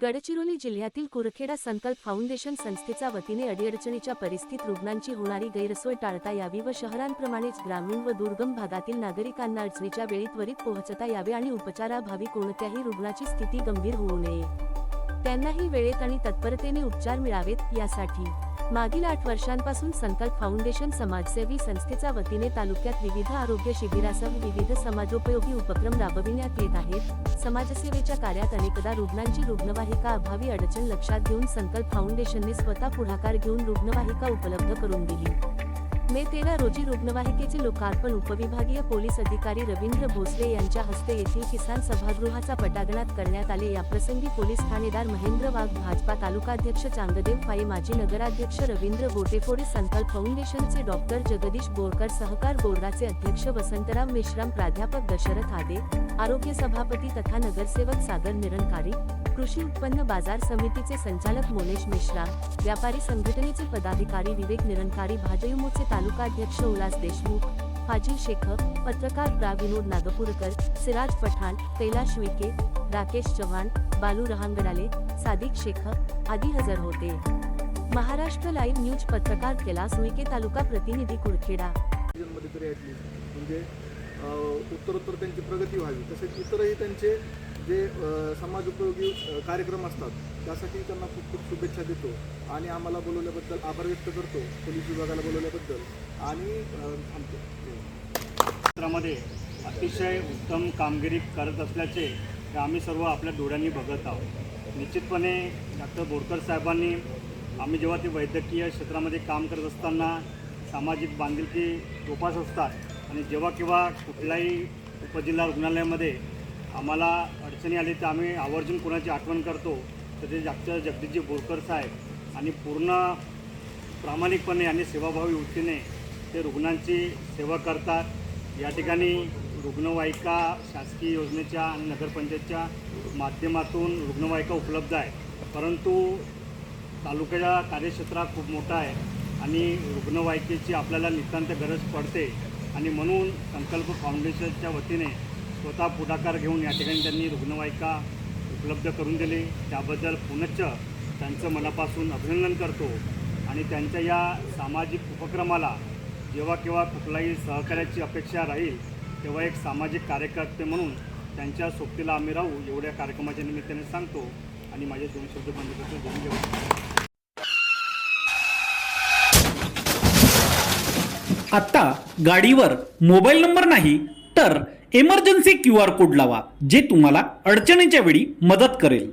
गडचिरोली जिल्ह्यातील कुरखेडा संकल्प फाउंडेशन संस्थेच्या वतीने अडीअडचणीच्या परिस्थितीत रुग्णांची होणारी गैरसोय टाळता यावी व शहरांप्रमाणेच ग्रामीण व दुर्गम भागातील नागरिकांना अडचणीच्या वेळी त्वरित पोहोचता यावे आणि उपचाराभावी कोणत्याही रुग्णाची स्थिती गंभीर होऊ नये, त्यांनाही वेळेत आणि तत्परतेने उपचार मिळावेत यासाठी मागील 8 वर्षांपासून संकल्प फाउंडेशन समाजसेवी संस्थेच्या वतीने तालुक्यात विविध आरोग्य शिबिरासह विविध समाजोपयोगी उपक्रम राबविण्यात येत आहेत। समाजसेवेच्या कार्यात अनेकदा रुग्णांची रुग्णवाहिका अभावी अडचण लक्षात घेऊन संकल्प फाउंडेशनने स्वतः पुढाकार घेऊन रुग्णवाहिका उपलब्ध करून दिली। मे 13 रोजी रुग्णवाहिकेचे लोकार्पण उपविभागीय पोलीस अधिकारी रवींद्र भोसले यांच्या हस्ते येथील किसान सभागृहाचा पटांगणात करण्यात आले। याप्रसंगी पोलीस ठाणेदार महेंद्र वाघ, भाजपा तालुकाध्यक्ष चांगदेव फाई, माजी नगराध्यक्ष रवींद्र गोटेफोडे, संकल्प फाउंडेशनचे डॉक्टर जगदीश बोरकर, सहकार बोर्डाचे अध्यक्ष वसंतराव मेश्राम, प्राध्यापक दशरथ आदे, आरोग्य सभापती तथा नगरसेवक सागर निरंकारी, कृषी उत्पन्न बाजार समितीचे संचालक मोनेश मेश्राम, व्यापारी संघटनेचे पदाधिकारी विवेक निरंकारी, भाजयुमोचे तालुकाध्यक्ष उल्हास देशमुख, फाजिल शेख, पत्रकार प्रा विनोद नागपूरकर, सिराज पठाण, कैलाश विके, राकेश चव्हाण, बालू रहांगडाले, सादिक शेख आदी हजर होते। महाराष्ट्र लाईव्ह न्यूज पत्रकार कैलास विके, तालुका प्रतिनिधी कुरखेडा। म्हणजे उत्तरोत्तर त्यांची प्रगती व्हावी, तसेच इतरही त्यांचे जे समाज उपयोगी कार्यक्रम असतात त्यासाठी त्यांना खूप खूप शुभेच्छा देतो आणि आम्हाला बोलवल्याबद्दल आभार व्यक्त करतो, पोलीस विभागाला बोलवल्याबद्दल। आणि क्षेत्रामध्ये अतिशय उत्तम कामगिरी करत असल्याचे आम्ही सर्व आपल्या डोळ्यांनी बघत आहोत। निश्चितपणे डॉक्टर बोरकर साहेबांनी आम्ही जेव्हा ते वैद्यकीय क्षेत्रामध्ये काम करत असताना सामाजिक बांधिलकी जोपास असतात आणि जेव्हा केव्हा कुठल्याही उपजिल्हा रुग्णालयामध्ये आम्हाला अडचणी आली तर आम्ही आवर्जून कोणाची आठवण करतो, तर ते डॉक्टर जगदीशजी बोरकर साहेब आणि पूर्ण प्रामाणिकपणे आणि सेवाभावी वृत्तीने ते रुग्णांची सेवा करतात। या ठिकाणी रुग्णवाहिका शासकीय योजनेच्या आणि नगरपंचायतच्या माध्यमातून रुग्णवाहिका उपलब्ध आहे, परंतु तालुक्याचा कार्यक्षेत्र खूप मोठा आहे आणि रुग्णवाहिकेची आपल्याला नितांत गरज पडते आणि म्हणून संकल्प फाउंडेशनच्या वतीने स्वतः पुढाकार घेऊन या ठिकाणी त्यांनी रुग्णवाहिका उपलब्ध करून दिली। त्याबद्दल पुनश्च त्यांचं मनापासून अभिनंदन करतो आणि त्यांच्या या सामाजिक उपक्रमाला जेव्हा केव्हा कुठलाही सहकार्याची अपेक्षा राहील तेव्हा एक सामाजिक कार्यकर्ते म्हणून त्यांच्या सोबतीला आम्ही राहू एवढ्या कार्यक्रमाच्या निमित्ताने सांगतो आणि माझे 2 शब्द बंद करतो। धन्यवाद। आता गाडीवर मोबाईल नंबर नाही तर इमर्जन्सी QR कोड लावा, जे तुम्हाला अडचणीच्या वेळी मदत करेल।